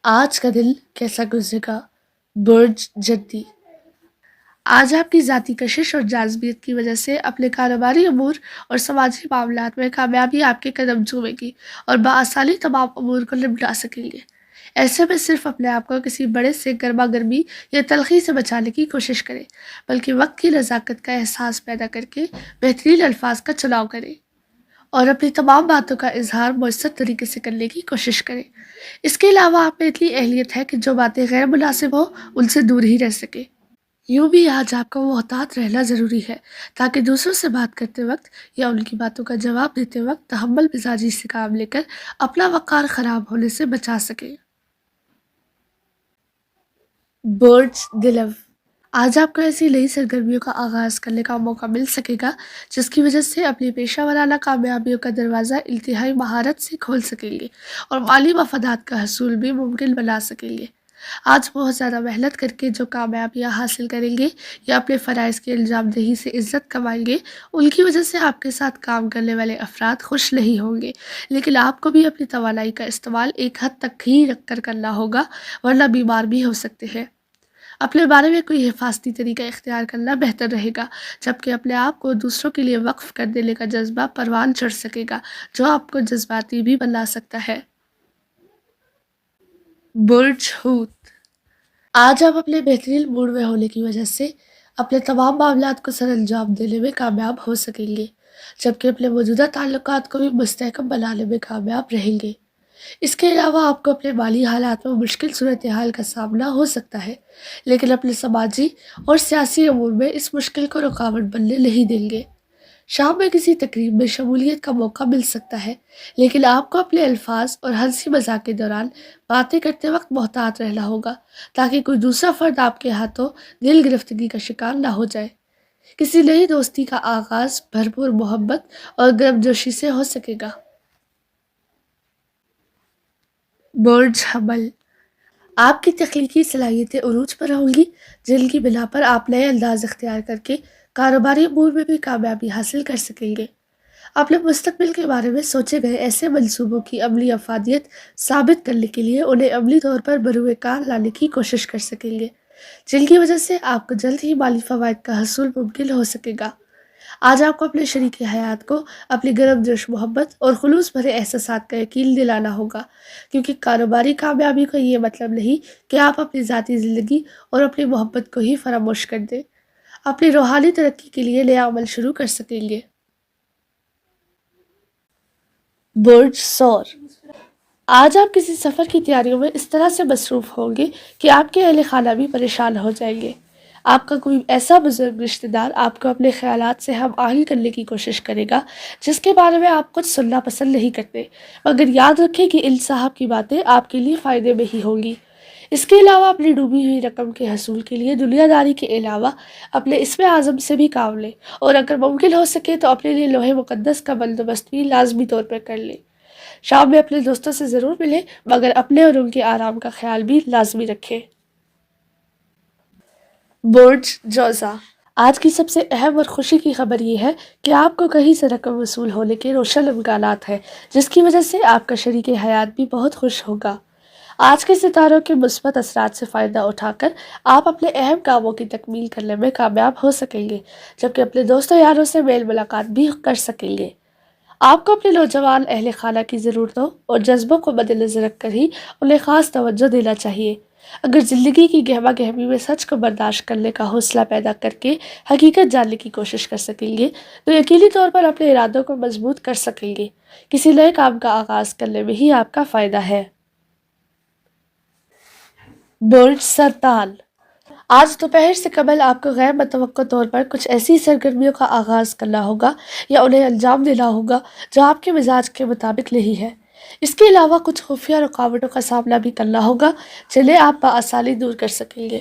آج کا دن کیسا گزرے گا؟ برج جدی. آج آپ کی ذاتی کشش اور جاذبیت کی وجہ سے اپنے کاروباری امور اور سماجی معاملات میں کامیابی آپ کے قدم چومے گی اور بآسانی تمام امور کو نمٹا سکیں گے. ایسے میں صرف اپنے آپ کو کسی بڑے سے گرما گرمی یا تلخی سے بچانے کی کوشش کریں، بلکہ وقت کی نزاکت کا احساس پیدا کر کے بہترین الفاظ کا چناؤ کریں اور اپنی تمام باتوں کا اظہار مؤثر طریقے سے کرنے کی کوشش کریں. اس کے علاوہ آپ میں اتنی اہلیت ہے کہ جو باتیں غیر مناسب ہوں ان سے دور ہی رہ سکے. یوں بھی آج آپ کو محتاط رہنا ضروری ہے تاکہ دوسروں سے بات کرتے وقت یا ان کی باتوں کا جواب دیتے وقت تحمل مزاجی سے کام لے کر اپنا وقار خراب ہونے سے بچا سکیں. برج دلو. آج آپ کو ایسی نئی سرگرمیوں کا آغاز کرنے کا موقع مل سکے گا جس کی وجہ سے اپنی پیشہ ورانہ کامیابیوں کا دروازہ انتہائی مہارت سے کھول سکیں گے اور مالی مفادات کا حصول بھی ممکن بنا سکیں گے. آج بہت زیادہ محنت کر کے جو کامیابیاں حاصل کریں گے یا اپنے فرائض کی انجام دہی سے عزت کمائیں گے، ان کی وجہ سے آپ کے ساتھ کام کرنے والے افراد خوش نہیں ہوں گے، لیکن آپ کو بھی اپنی توانائی کا استعمال ایک حد تک ہی رکھ کر کرنا ہوگا ورنہ بیمار بھی ہو سکتے ہیں. اپنے بارے میں کوئی حفاظتی طریقہ اختیار کرنا بہتر رہے گا، جبکہ اپنے آپ کو دوسروں کے لیے وقف کر دینے کا جذبہ پروان چڑھ سکے گا جو آپ کو جذباتی بھی بنا سکتا ہے. برج حوت. آج آپ اپنے بہترین موڈ میں ہونے کی وجہ سے اپنے تمام معاملات کو سر انجام دینے میں کامیاب ہو سکیں گے، جبکہ اپنے موجودہ تعلقات کو بھی مستحکم بنانے میں کامیاب رہیں گے. اس کے علاوہ آپ کو اپنے مالی حالات میں مشکل صورتحال کا سامنا ہو سکتا ہے، لیکن اپنے سماجی اور سیاسی امور میں اس مشکل کو رکاوٹ بننے نہیں دیں گے. شام میں کسی تقریب میں شمولیت کا موقع مل سکتا ہے، لیکن آپ کو اپنے الفاظ اور ہنسی مذاق کے دوران باتیں کرتے وقت محتاط رہنا ہوگا تاکہ کوئی دوسرا فرد آپ کے ہاتھوں دل گرفتگی کا شکار نہ ہو جائے. کسی نئی دوستی کا آغاز بھرپور محبت اور گرمجوشی سے ہو سکے گا. برج حمل. آپ کی تخلیقی صلاحیتیں عروج پر ہوں گی، جن کی بنا پر آپ نئے انداز اختیار کر کے کاروباری امور میں بھی کامیابی حاصل کر سکیں گے. اپنے مستقبل کے بارے میں سوچے گئے ایسے منصوبوں کی عملی افادیت ثابت کرنے کے لیے انہیں عملی طور پر بروئے کار لانے کی کوشش کر سکیں گے، جن کی وجہ سے آپ کو جلد ہی مالی فوائد کا حصول ممکن ہو سکے گا. آج آپ کو اپنے شریک حیات کو اپنی گرم جوش محبت اور خلوص بھرے احساسات کا یقین دلانا ہوگا، کیونکہ کاروباری کامیابی کا یہ مطلب نہیں کہ آپ اپنی ذاتی زندگی اور اپنی محبت کو ہی فراموش کر دیں. اپنی روحانی ترقی کے لیے نیا عمل شروع کر سکیں گے. برج ثور. آج آپ کسی سفر کی تیاریوں میں اس طرح سے مصروف ہوں گے کہ آپ کے اہل خانہ بھی پریشان ہو جائیں گے. آپ کا کوئی ایسا بزرگ رشتہ دار آپ کو اپنے خیالات سے ہم آہنگ کرنے کی کوشش کرے گا جس کے بارے میں آپ کچھ سننا پسند نہیں کرتے، مگر یاد رکھیں کہ ان صاحب کی باتیں آپ کے لیے فائدے میں ہی ہوں گی. اس کے علاوہ اپنی ڈوبی ہوئی رقم کے حصول کے لیے دنیا داری کے علاوہ اپنے اسم اعظم سے بھی کام لیں، اور اگر ممکن ہو سکے تو اپنے لیے لوح مقدس کا بندوبست بھی لازمی طور پر کر لیں. شام میں اپنے دوستوں سے ضرور ملیں، مگر اپنے اور ان کے آرام کا خیال بھی لازمی رکھیں. برج جوزا. آج کی سب سے اہم اور خوشی کی خبر یہ ہے کہ آپ کو کہیں سے رقم وصول ہونے کے روشن امکانات ہیں، جس کی وجہ سے آپ کا شریک حیات بھی بہت خوش ہوگا. آج کے ستاروں کے مثبت اثرات سے فائدہ اٹھا کر آپ اپنے اہم کاموں کی تکمیل کرنے میں کامیاب ہو سکیں گے، جبکہ اپنے دوستوں یاروں سے میل ملاقات بھی کر سکیں گے. آپ کو اپنے نوجوان اہل خانہ کی ضرورتوں اور جذبوں کو مد نظر رکھ کر ہی انہیں خاص توجہ دینا چاہیے. اگر زندگی کی گہما گہمی میں سچ کو برداشت کرنے کا حوصلہ پیدا کر کے حقیقت جاننے کی کوشش کر سکیں گے تو یقینی طور پر اپنے ارادوں کو مضبوط کر سکیں گے. کسی نئے کام کا آغاز کرنے میں ہی آپ کا فائدہ ہے. برج سرطان. آج دوپہر سے قبل آپ کو غیر متوقع طور پر کچھ ایسی سرگرمیوں کا آغاز کرنا ہوگا یا انہیں انجام دینا ہوگا جو آپ کے مزاج کے مطابق نہیں ہے. اس کے علاوہ کچھ خفیہ رکاوٹوں کا سامنا بھی کرنا ہوگا جنہیں آپ بآسانی دور کر سکیں گے.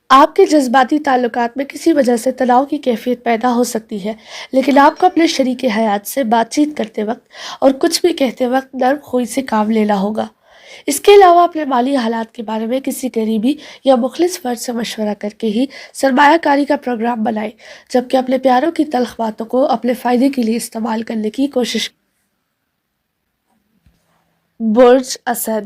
آپ کے جذباتی تعلقات میں کسی وجہ سے تناؤ کی کیفیت پیدا ہو سکتی ہے، لیکن آپ کو اپنے شریک حیات سے بات چیت کرتے وقت اور کچھ بھی کہتے وقت نرم خوئی سے کام لینا ہوگا. اس کے علاوہ اپنے مالی حالات کے بارے میں کسی قریبی یا مخلص فرد سے مشورہ کر کے ہی سرمایہ کاری کا پروگرام بنائیں، جبکہ اپنے پیاروں کی تلخ باتوں کو اپنے فائدے کے لیے استعمال کرنے کی کوشش. برج اسد.